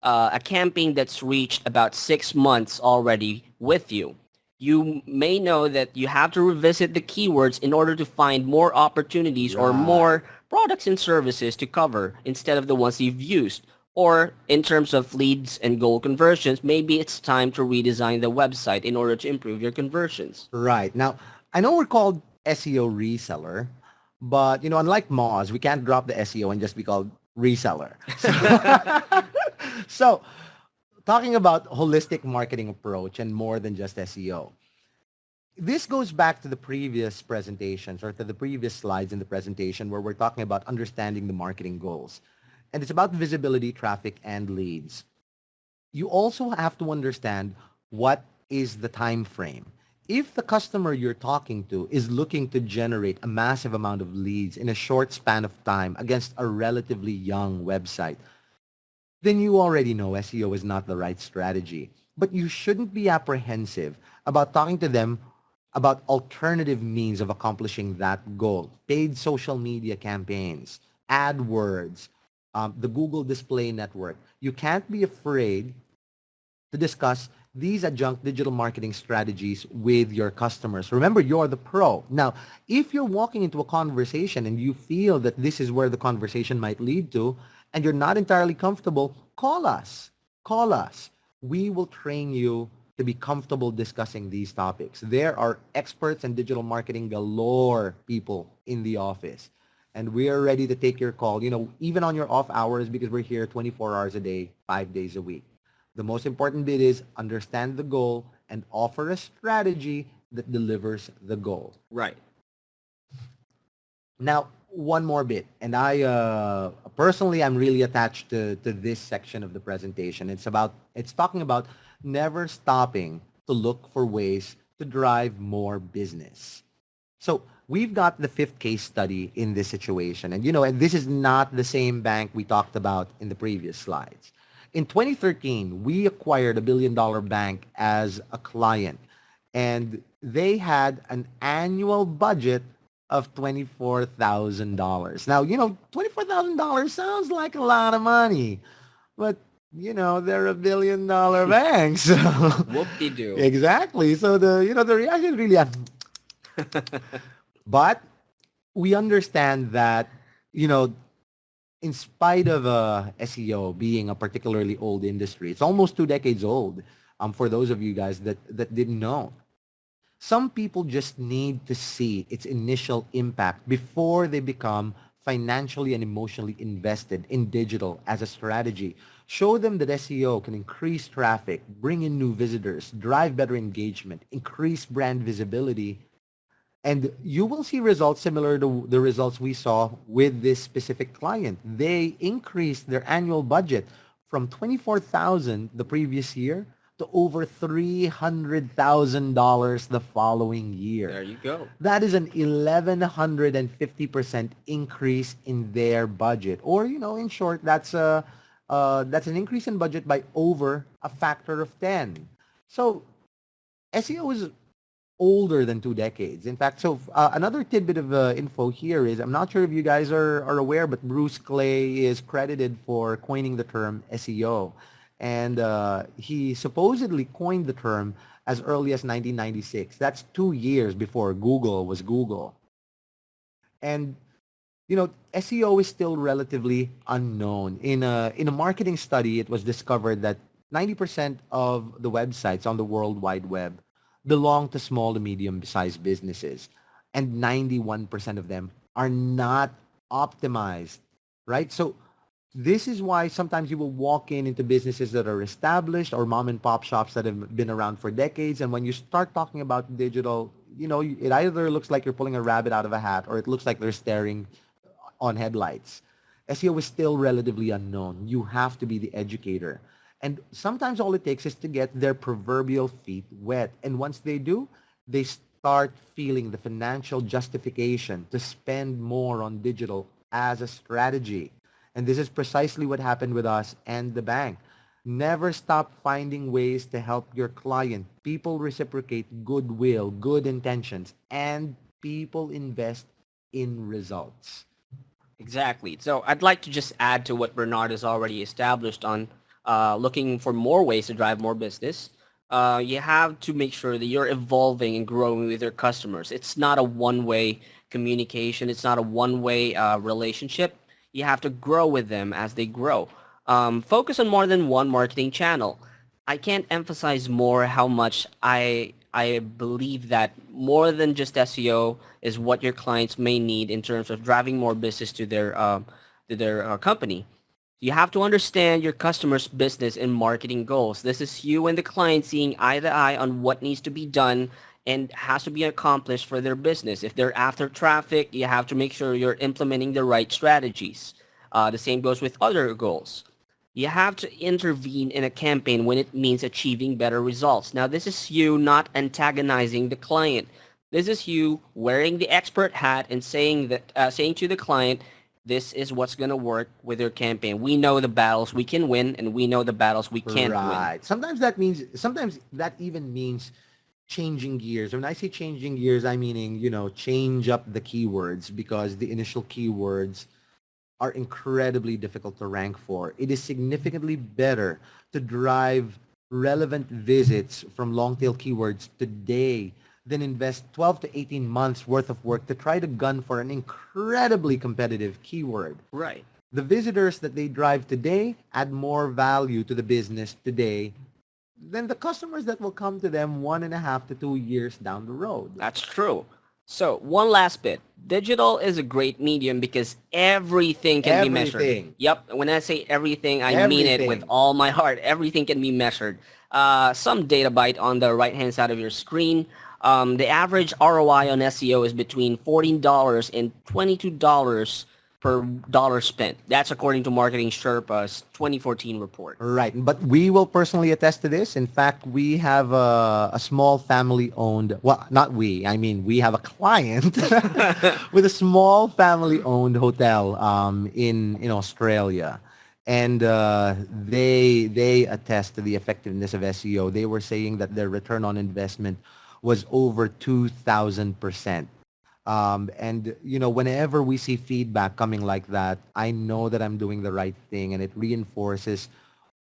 a campaign that's reached about 6 months already with you. You may know that you have to revisit the keywords in order to find more opportunities or Right. more products and services to cover instead of the ones you've used. Or in terms of leads and goal conversions, maybe it's time to redesign the website in order to improve your conversions. Right. Now, I know we're called SEO reseller, but unlike Moz, we can't drop the SEO and just be called reseller. So talking about holistic marketing approach and more than just SEO. This goes back to the previous presentations or to the previous slides in the presentation where we're talking about understanding the marketing goals. And it's about visibility, traffic, and leads. You also have to understand what is the time frame. if the customer you're talking to is looking to generate a massive amount of leads in a short span of time against a relatively young website, then you already know SEO is not the right strategy. But you shouldn't be apprehensive about talking to them about alternative means of accomplishing that goal. Paid social media campaigns, AdWords, the Google Display Network. You can't be afraid to discuss these adjunct digital marketing strategies with your customers. Remember, you're the pro. Now, if you're walking into a conversation and you feel that this is where the conversation might lead to, and you're not entirely comfortable, call us. Call us. We will train you to be comfortable discussing these topics. There are experts in digital marketing galore people in the office. And we are ready to take your call, even on your off hours because we're here 24 hours a day, 5 days a week. The most important bit is understand the goal and offer a strategy that delivers the goal. Right. Now, one more bit, and I personally, I'm really attached to this section of the presentation. It's talking about never stopping to look for ways to drive more business. So we've got the fifth case study in this situation. And this is not the same bank we talked about in the previous slides. In 2013, we acquired $1 billion bank as a client, and they had an annual budget of $24,000. Now, $24,000 sounds like a lot of money, but they're $1 billion bank. So Whoop-de-doo. exactly. So the reaction really, but we understand that, you know, in spite of SEO being a particularly old industry, it's almost 2 decades old. For those of you guys that didn't know, some people just need to see its initial impact before they become financially and emotionally invested in digital as a strategy. Show them that SEO can increase traffic, bring in new visitors, drive better engagement, increase brand visibility, and you will see results similar to the results we saw with this specific client. They increased their annual budget from 24,000 the previous year to over $300,000 the following year. There you go. That is an 1,150% increase in their budget. Or, in short, that's an increase in budget by over a factor of 10. So SEO is older than 2 decades. In fact, so another tidbit of info here is, I'm not sure if you guys are aware, but Bruce Clay is credited for coining the term SEO. And he supposedly coined the term as early as 1996. That's 2 years before Google was Google. And, SEO is still relatively unknown. In a marketing study, it was discovered that 90% of the websites on the World Wide Web belong to small to medium-sized businesses, and 91% of them are not optimized, right? So this is why sometimes you will walk into businesses that are established or mom and pop shops that have been around for decades, and when you start talking about digital, it either looks like you're pulling a rabbit out of a hat or it looks like they're staring on headlights. SEO is still relatively unknown. You have to be the educator. And sometimes all it takes is to get their proverbial feet wet. And once they do, they start feeling the financial justification to spend more on digital as a strategy. And this is precisely what happened with us and the bank. Never stop finding ways to help your client. People reciprocate goodwill, good intentions, and people invest in results. Exactly. So I'd like to just add to what Bernard has already established on looking for more ways to drive more business. You have to make sure that you're evolving and growing with your customers. It's not a one-way communication. It's not a one-way relationship. You have to grow with them as they grow. Focus on more than one marketing channel. I can't emphasize more how much I believe that more than just SEO is what your clients may need in terms of driving more business to their company. You have to understand your customer's business and marketing goals. This is you and the client seeing eye to eye on what needs to be done and has to be accomplished for their business. If they're after traffic, you have to make sure you're implementing the right strategies. The same goes with other goals. You have to intervene in a campaign when it means achieving better results. Now, this is you not antagonizing the client. This is you wearing the expert hat and saying to the client, this is what's going to work with your campaign. We know the battles we can win, and we know the battles we can't win. Right. Sometimes that even means changing gears. When I say changing gears, I meaning, change up the keywords because the initial keywords are incredibly difficult to rank for. It is significantly better to drive relevant visits from long tail keywords today than invest 12 to 18 months worth of work to try to gun for an incredibly competitive keyword. Right. The visitors that they drive today add more value to the business today than the customers that will come to them 1.5 to 2 years down the road. That's true. So one last bit. Digital is a great medium because everything can be measured. Everything. Yep. When I say everything, I mean it with Everything. all my heart. Everything can be measured. Some data bite on the right-hand side of your screen. The average ROI on SEO is between $14 and $22 per dollar spent. That's according to Marketing Sherpa's 2014 report. Right. But we will personally attest to this. In fact, we have a small family-owned, well, not we, I mean, we have a client with a small family-owned hotel in Australia. And they attest to the effectiveness of SEO. They were saying that their return on investment was over 2,000%. And whenever we see feedback coming like that, I know that I'm doing the right thing, and it reinforces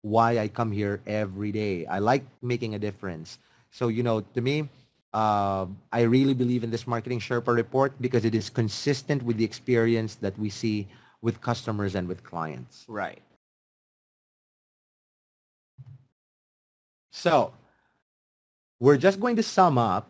why I come here every day. I like making a difference. So, to me, I really believe in this Marketing Sherpa report because it is consistent with the experience that we see with customers and with clients. Right. So we're just going to sum up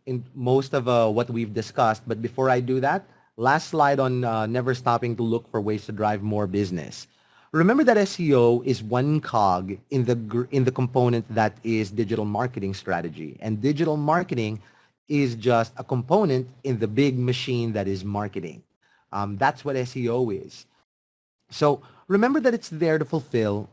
in most of what we've discussed. But before I do that, last slide on never stopping to look for ways to drive more business. Remember that SEO is one cog in the component that is digital marketing strategy, and digital marketing is just a component in the big machine that is marketing. That's what SEO is. So remember that it's there to fulfill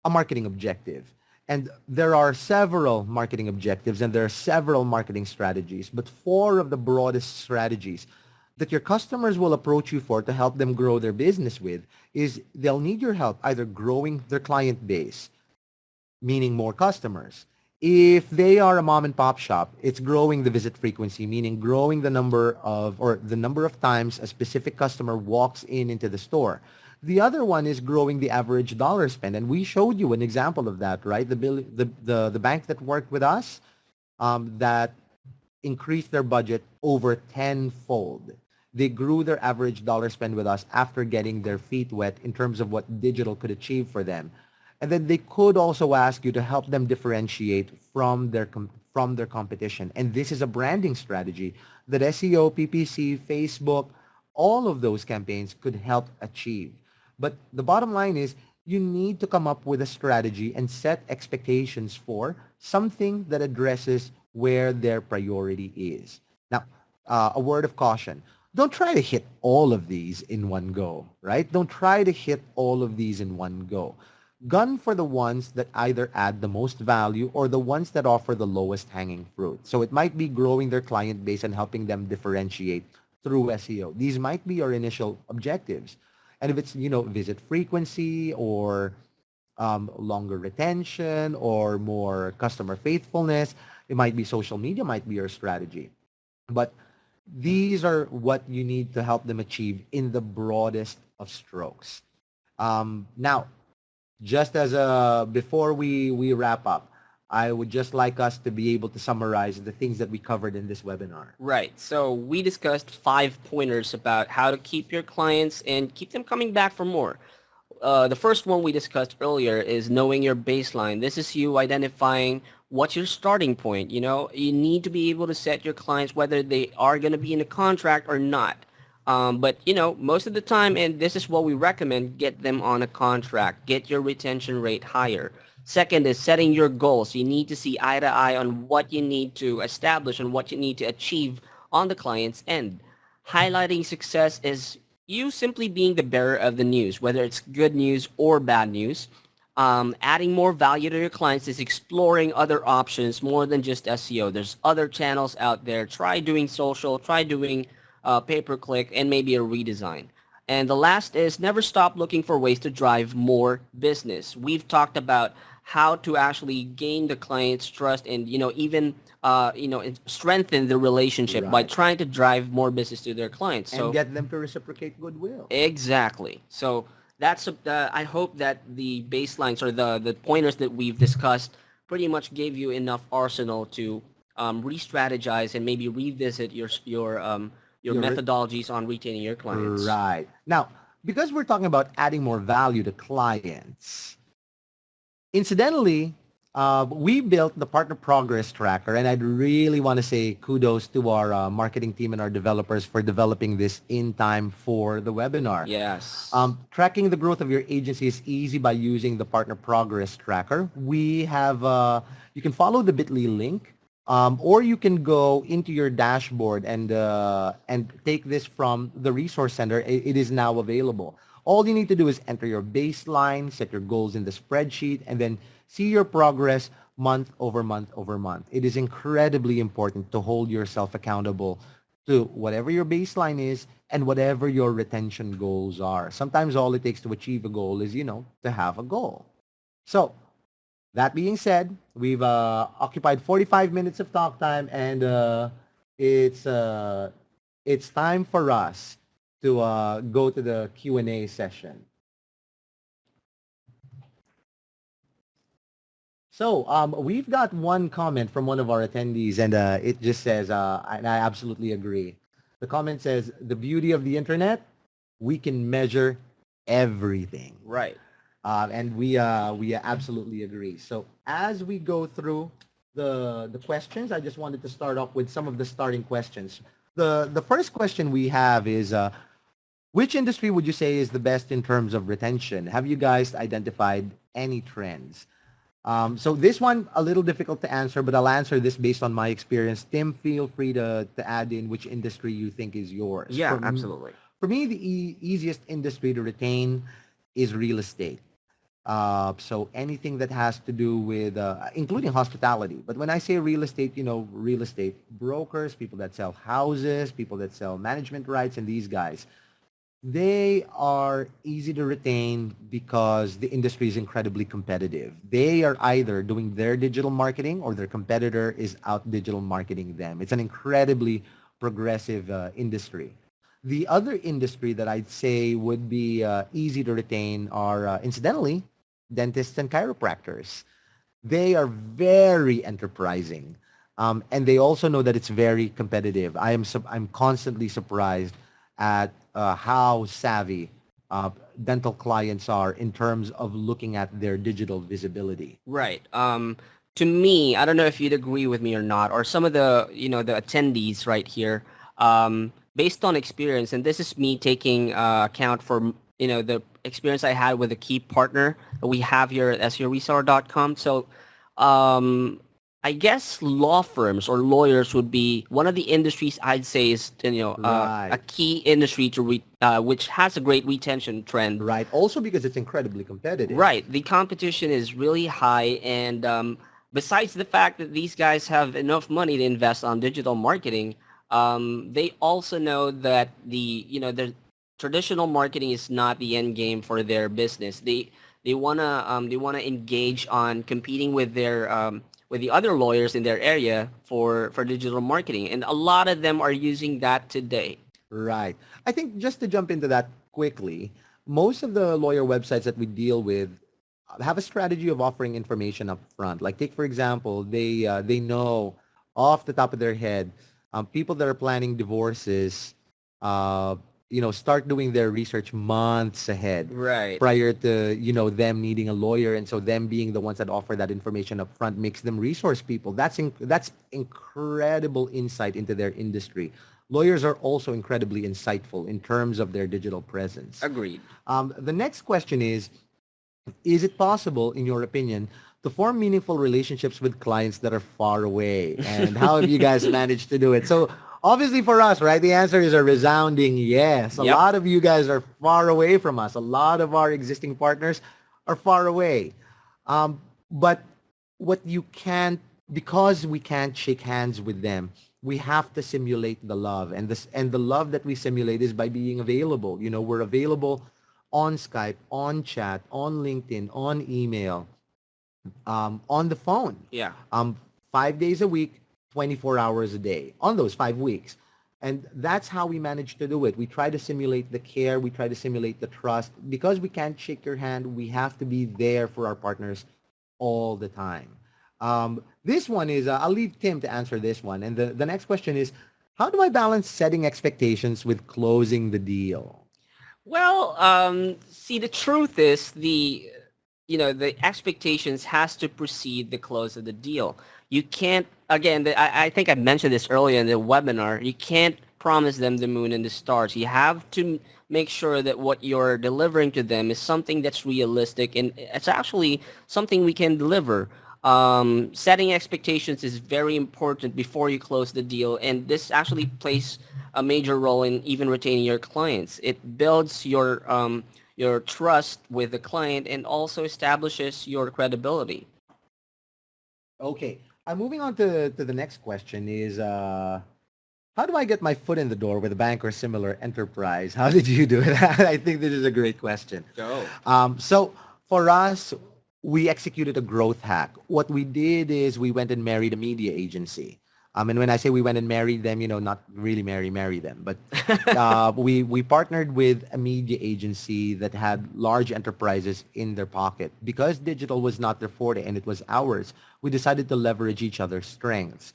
a marketing objective. And there are several marketing objectives and there are several marketing strategies, but four of the broadest strategies that your customers will approach you for to help them grow their business with is they'll need your help either growing their client base, meaning more customers. If they are a mom and pop shop, it's growing the visit frequency, meaning growing the number of times a specific customer walks into the store. The other one is growing the average dollar spend, and we showed you an example of that, right? The bank that worked with us that increased their budget over tenfold. They grew their average dollar spend with us after getting their feet wet in terms of what digital could achieve for them. And then they could also ask you to help them differentiate from their competition. And this is a branding strategy that SEO, PPC, Facebook, all of those campaigns could help achieve. But the bottom line is you need to come up with a strategy and set expectations for something that addresses where their priority is. Now, a word of caution. Don't try to hit all of these in one go, right? Don't try to hit all of these in one go. Gun for the ones that either add the most value or the ones that offer the lowest hanging fruit. So it might be growing their client base and helping them differentiate through SEO. These might be your initial objectives. And if it's, visit frequency or longer retention or more customer faithfulness, it might be social media, might be your strategy. But these are what you need to help them achieve in the broadest of strokes. Now, just as before we wrap up, I would just like us to be able to summarize the things that we covered in this webinar. Right. So we discussed 5 pointers about how to keep your clients and keep them coming back for more. The first one we discussed earlier is knowing your baseline. This is you identifying what's your starting point. You need to be able to set your clients whether they are going to be in a contract or not. But, most of the time, and this is what we recommend, get them on a contract. Get your retention rate higher. Second is setting your goals. You need to see eye to eye on what you need to establish and what you need to achieve on the client's end. Highlighting success is, you simply being the bearer of the news, whether it's good news or bad news. Adding more value to your clients is exploring other options more than just SEO. There's other channels out there. Try doing social, try doing pay-per-click, and maybe a redesign. And the last is never stop looking for ways to drive more business. We've talked about how to actually gain the client's trust and, even, strengthen the relationship by Right. trying to drive more business to their clients. And So get them to reciprocate goodwill. exactly. So I hope that the baselines or the pointers that we've discussed pretty much gave you enough arsenal to re-strategize and maybe revisit your You're methodologies on retaining your clients. right. Now, because we're talking about adding more value to clients, incidentally, we built the partner progress tracker, and I'd really want to say kudos to our marketing team and our developers for developing this in time for the webinar. Yes. Tracking the growth of your agency is easy by using the partner progress tracker. We have, you can follow the bit.ly link, or you can go into your dashboard and take this from the resource center. It is now available. All you need to do is enter your baseline, set your goals in the spreadsheet, and then see your progress month over month over month. It is incredibly important to hold yourself accountable to whatever your baseline is and whatever your retention goals are. Sometimes all it takes to achieve a goal is, to have a goal. So that being said, we've occupied 45 minutes of talk time, and it's uh, it's time for us to go to the Q&A session. So we've got one comment from one of our attendees, and it just says, and I absolutely agree. The comment says, the beauty of the internet, we can measure everything. Right. And we absolutely agree. So as we go through the questions, I just wanted to start off with some of the starting questions. The first question we have is, which industry would you say is the best in terms of retention? Have you guys identified any trends? So this one, a little difficult to answer, but I'll answer this based on my experience. Tim, feel free to add in which industry you think is yours. Yeah, absolutely. For me, the easiest industry to retain is real estate. So anything that has to do with, including hospitality. But when I say real estate, real estate brokers, people that sell houses, people that sell management rights, and these guys, they are easy to retain because the industry is incredibly competitive. They are either doing their digital marketing or their competitor is out digital marketing them. It's an incredibly progressive industry. The other industry that I'd say would be easy to retain are, incidentally, dentists and chiropractors. They are very enterprising, and they also know that it's very competitive. I'm constantly surprised at how savvy dental clients are in terms of looking at their digital visibility. Right. To me, I don't know if you'd agree with me or not, or some of the attendees right here, based on experience, and this is me taking account for, the experience I had with a key partner that we have here at SEOreseller.com. So, I guess law firms or lawyers would be one of the industries I'd say is, Right. a key industry which has a great retention trend. Right. Also because it's incredibly competitive. Right. The competition is really high, and besides the fact that these guys have enough money to invest on digital marketing, they also know that the traditional marketing is not the end game for their business. They wanna engage on competing with the other lawyers in their area for digital marketing, and a lot of them are using that today. Right. I think just to jump into that quickly, most of the lawyer websites that we deal with have a strategy of offering information up front. Like take for example, they know off the top of their head, people that are planning divorces, uh, start doing their research months ahead Right. prior to them needing a lawyer, and so them being the ones that offer that information up front makes them resource people. That's incredible insight into their industry. Lawyers are also incredibly insightful in terms of their digital presence. Agreed. The next question is it possible, in your opinion, to form meaningful relationships with clients that are far away? And how have you guys managed to do it? So Obviously for us, right, the answer is a resounding yes. A Yep. lot of you guys are far away from us. A lot of our existing partners are far away. Um, but what you can't, because we can't shake hands with them, we have to simulate the love. And the love that we simulate is by being available. You know, we're available on Skype, on chat, on LinkedIn, on email, on the phone, Yeah. um, 5 days a week, 24 hours a day on those 5 weeks. And that's how we manage to do it. We try to simulate the care. We try to simulate the trust. Because we can't shake your hand, we have to be there for our partners all the time. This one is, I'll leave Tim to answer this one. And the next question is, how do I balance setting expectations with closing the deal? Well, see, the truth is the expectations has to precede the close of the deal. You can't, again, I think I mentioned this earlier in the webinar, you can't promise them the moon and the stars. You have to make sure that what you're delivering to them is something that's realistic and it's actually something we can deliver. Setting expectations is very important before you close the deal, and this actually plays a major role in even retaining your clients. It builds your trust with the client and also establishes your credibility. Okay. Moving on to the next question is, how do I get my foot in the door with a bank or similar enterprise? How did you do it? I think this is a great question. Go. So for us, we executed a growth hack. What we did is we went and married a media agency. And when I say we went and married them, you know, not really marry them, but we partnered with a media agency that had large enterprises in their pocket. Because digital was not their forte and it was ours, we decided to leverage each other's strengths.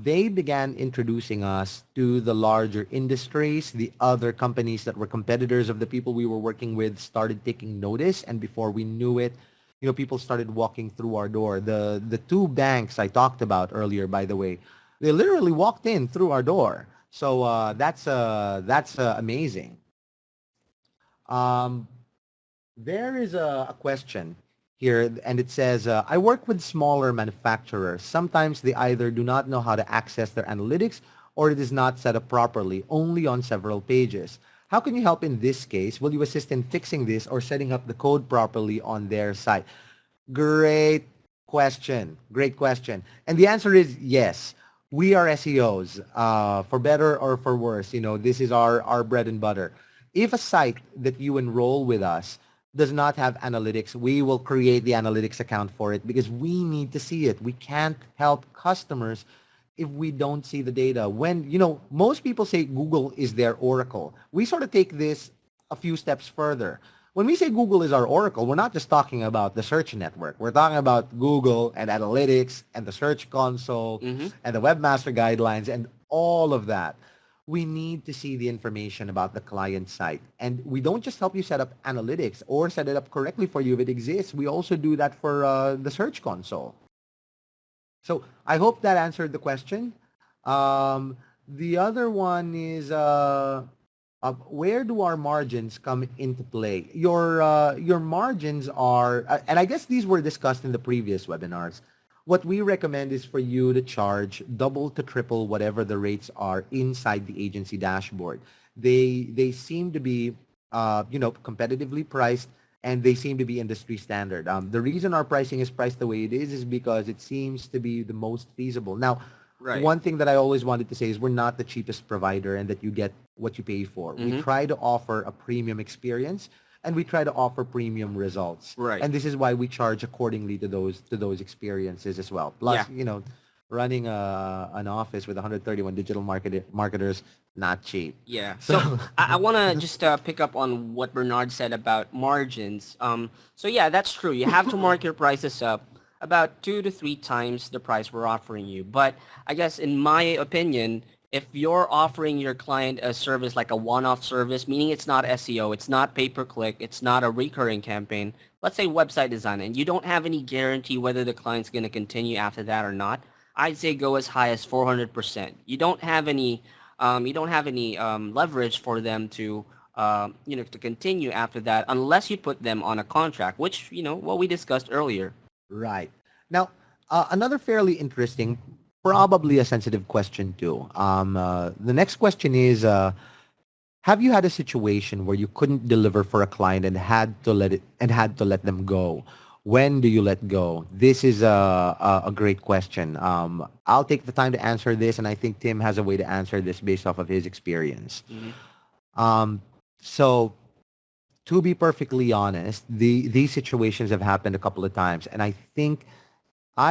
They began introducing us to the larger industries. The other companies that were competitors of the people we were working with started taking notice, and before we knew it, you know, people started walking through our door. The two banks I talked about earlier, by the way, they literally walked in through our door. So that's amazing. Um, there is a question here, and it says, I work with smaller manufacturers. Sometimes they either do not know how to access their analytics or it is not set up properly, only on several pages. How can you help in this case? Will you assist in fixing this or setting up the code properly on their site? Great question. Great question. And the answer is yes. We are SEOs, for better or for worse. You know, this is our bread and butter. If a site that you enroll with us does not have analytics, we will create the analytics account for it because we need to see it. We can't help customers if we don't see the data. When, you know, most people say Google is their oracle. We sort of take this a few steps further. When we say Google is our oracle, we're not just talking about the search network. We're talking about Google and analytics and the search console Hmm. and the webmaster guidelines and all of that. We need to see the information about the client site. And we don't just help you set up analytics or set it up correctly for you if it exists. We also do that for the search console. So I hope that answered the question. The other one is, where do our margins come into play? Your margins are, and I guess these were discussed in the previous webinars. What we recommend is for you to charge double to triple whatever the rates are inside the agency dashboard. They seem to be, you know, competitively priced, and they seem to be industry standard. The reason our pricing is priced the way it is because it seems to be the most feasible. Now, Right. one thing that I always wanted to say is we're not the cheapest provider and that you get what you pay for. We Hmm. try to offer a premium experience and we try to offer premium results. Right. And this is why we charge accordingly to those experiences as well. Yeah. Plus, you know, running an office with 131 digital marketers, not cheap. Yeah. So So I want to just pick up on what Bernard said about margins. So yeah, that's true. You have to mark your prices up about 2 to 3 times the price we're offering you. But I guess in my opinion, if you're offering your client a service like a one-off service, meaning it's not SEO, it's not pay-per-click, it's not a recurring campaign, let's say website design, and you don't have any guarantee whether the client's going to continue after that or not, I'd say go as high as 400%. You don't have any leverage for them to to continue after that unless you put them on a contract, which what we discussed earlier. right. Now, another fairly interesting probably a sensitive question too. The next question is, have you had a situation where you couldn't deliver for a client and had to let them go? When do you let go? This is a great question. I'll take the time to answer this, and I think Tim has a way to answer this based off of his experience. Hmm. Um, so to be perfectly honest, these situations have happened a couple of times, and I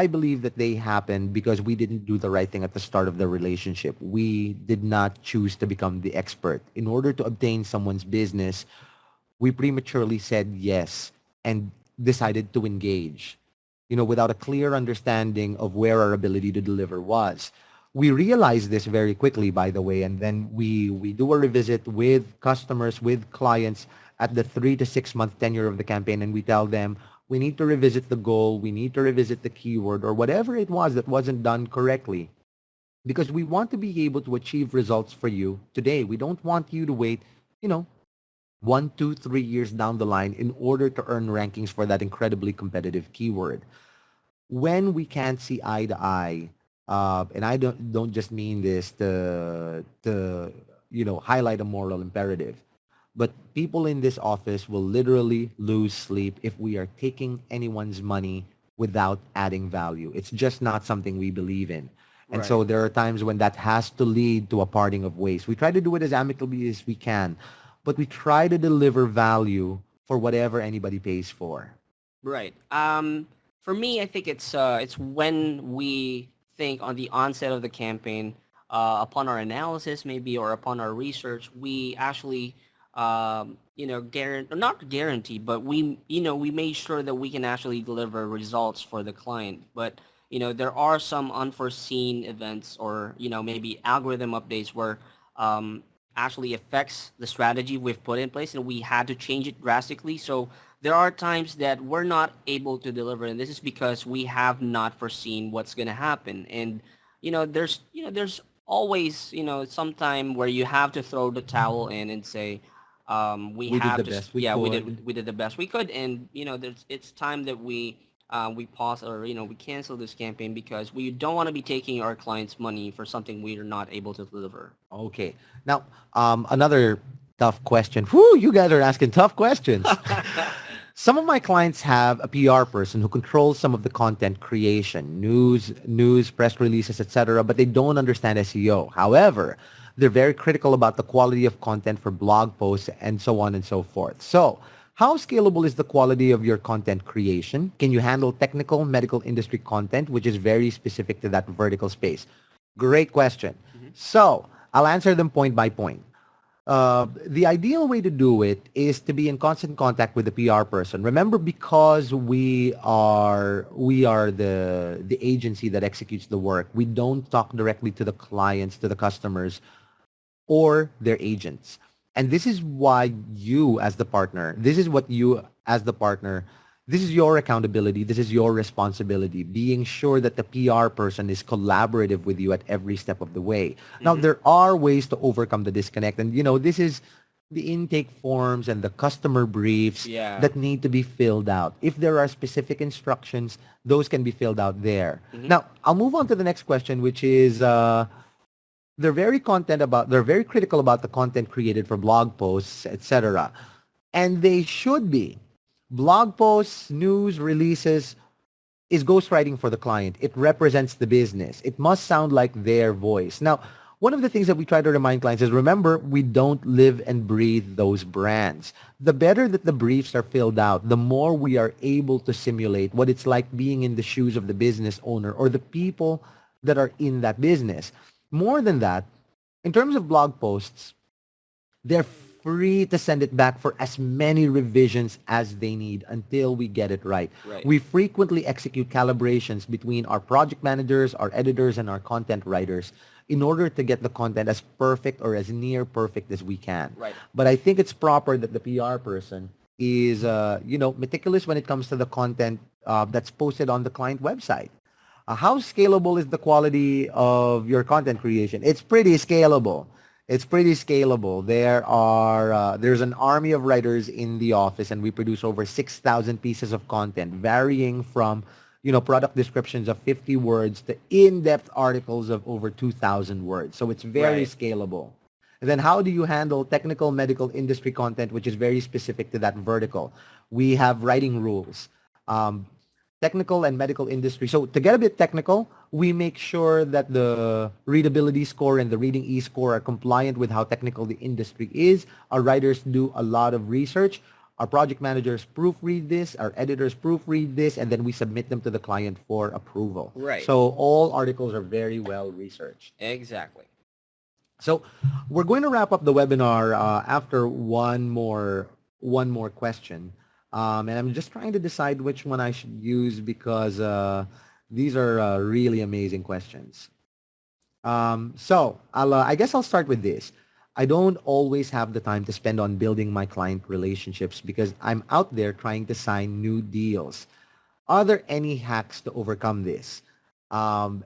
believe that they happened because we didn't do the right thing at the start of the relationship. We did not choose to become the expert. In order to obtain someone's business, we prematurely said yes and decided to engage, without a clear understanding of where our ability to deliver was. We realized this very quickly, by the way, and then we do a revisit with customers, with clients at the 3 to 6 month tenure of the campaign, and we tell them, we need to revisit the goal, we need to revisit the keyword, or whatever it was that wasn't done correctly, because we want to be able to achieve results for you today. We don't want you to wait, you know, 1, 2, 3 years down the line in order to earn rankings for that incredibly competitive keyword. When we can't see eye to eye, and I don't just mean this to highlight a moral imperative, but people in this office will literally lose sleep if we are taking anyone's money without adding value. It's just not something we believe in. And Right. so there are times when that has to lead to a parting of ways. We try to do it as amicably as we can, but we try to deliver value for whatever anybody pays for. Right. For me, I think it's when we think on the onset of the campaign, upon our analysis maybe or upon our research, we actually, guarantee, not guarantee, but we made sure that we can actually deliver results for the client. But there are some unforeseen events or maybe algorithm updates where actually affects the strategy we've put in place, and we had to change it drastically. So there are times that we're not able to deliver, and this is because we have not foreseen what's going to happen. And there's always some time where you have to throw the towel in and say, we We did have the to best we yeah, we could. did the best we could. And it's time that we pause, or we cancel this campaign because we don't want to be taking our clients money for something we are not able to deliver. Okay. Now, another tough question. Whew, you guys are asking tough questions. Some of my clients have a PR person who controls some of the content creation, news, press releases, etc., but they don't understand SEO. However, they're very critical about the quality of content for blog posts and so on and so forth. So, how scalable is the quality of your content creation? Can you handle technical medical industry content, which is very specific to that vertical space? Great question. Mhm. So, I'll answer them point by point. The ideal way to do it is to be in constant contact with the PR person. Remember, because we are the agency that executes the work. We don't talk directly to the clients, to the customers, or their agents. And this is why you as the partner, this is what you as the partner, this is your accountability, this is your responsibility, being sure that the PR person is collaborative with you at every step of the way. Now, Mhm. there are ways to overcome the disconnect. And, this is the intake forms and the customer briefs Yeah. that need to be filled out. If there are specific instructions, those can be filled out there. Mhm. Now, I'll move on to the next question, which is, they're very critical about the content created for blog posts, etc. And they should be. Blog posts, news releases is ghostwriting for the client. It represents the business. It must sound like their voice. Now, one of the things that we try to remind clients is, remember, we don't live and breathe those brands. The better that the briefs are filled out, the more we are able to simulate what it's like being in the shoes of the business owner or the people that are in that business. More than that, in terms of blog posts, they're free to send it back for as many revisions as they need until we get it right. Right. We frequently execute calibrations between our project managers, our editors, and our content writers in order to get the content as perfect or as near perfect as we can. Right. But I think it's proper that the PR person is, meticulous when it comes to the content that's posted on the client website. How scalable is the quality of your content creation? It's pretty scalable. It's pretty scalable. There's an army of writers in the office, and we produce over 6,000 pieces of content, varying from, product descriptions of 50 words to in-depth articles of over 2,000 words. So it's very Right. scalable. And then how do you handle technical medical industry content, which is very specific to that vertical? We have writing rules. Um, Technical and medical industry. So to get a bit technical, we make sure that the readability score and the reading e-score are compliant with how technical the industry is. Our writers do a lot of research. Our project managers proofread this, our editors proofread this, and then we submit them to the client for approval. Right. So all articles are very well researched. Exactly. So we're going to wrap up the webinar after one more question. And I'm just trying to decide which one I should use because these are really amazing questions. So I guess I'll start with this. I don't always have the time to spend on building my client relationships because I'm out there trying to sign new deals. Are there any hacks to overcome this? So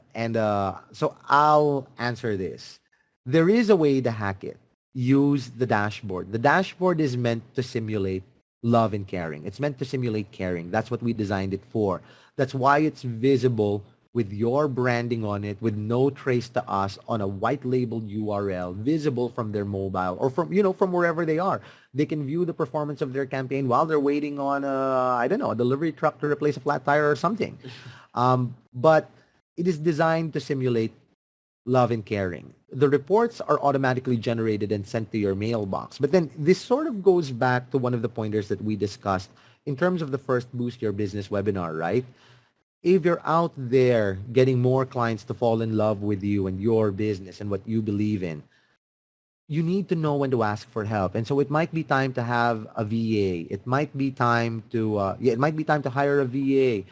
I'll answer this. There is a way to hack it. Use the dashboard. The dashboard is meant to simulate love and caring. It's meant to simulate caring. That's what we designed it for. That's why it's visible with your branding on it, with no trace to us on a white labeled URL, visible from their mobile or from wherever they are. They can view the performance of their campaign while they're waiting on a delivery truck to replace a flat tire or something. But it is designed to simulate love and caring. The reports are automatically generated and sent to your mailbox. But then this sort of goes back to one of the pointers that we discussed in terms of the first Boost Your Business webinar, right? If you're out there getting more clients to fall in love with you and your business and what you believe in, you need to know when to ask for help. And so it might be time to have a VA. It might be time to hire a VA.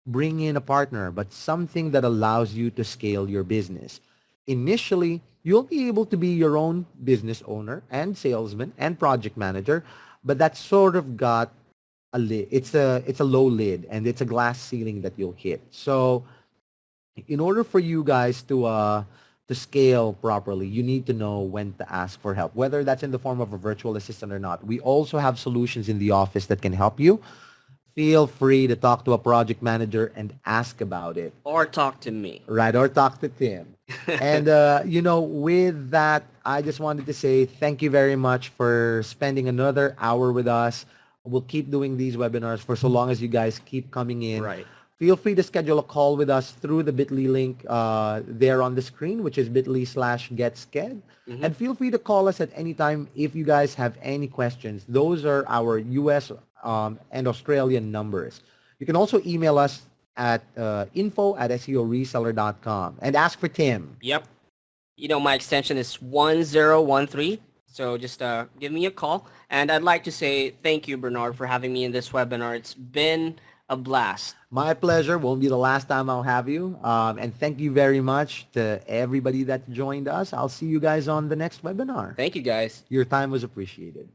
Bring in a partner, but something that allows you to scale your business. Initially, you'll be able to be your own business owner and salesman and project manager, but that's sort of got a lid. It's a low lid and it's a glass ceiling that you'll hit. So in order for you guys to scale properly, you need to know when to ask for help, whether that's in the form of a virtual assistant or not. We also have solutions in the office that can help you. Feel free to talk to a project manager and ask about it. Or talk to me. Right, or talk to Tim. And, with that, I just wanted to say thank you very much for spending another hour with us. We'll keep doing these webinars for so long as you guys keep coming in. Right. Feel free to schedule a call with us through the bit.ly link there on the screen, which is bit.ly/getsked. Mm-hmm. And feel free to call us at any time if you guys have any questions. Those are our U.S. And Australian numbers. You can also email us at info@seoreseller.com and ask for Tim. Yep. My extension is 1013. So just give me a call. And I'd like to say thank you, Bernard, for having me in this webinar. It's been a blast. My pleasure. Won't be the last time I'll have you. And thank you very much to everybody that joined us. I'll see you guys on the next webinar. Thank you, guys. Your time was appreciated.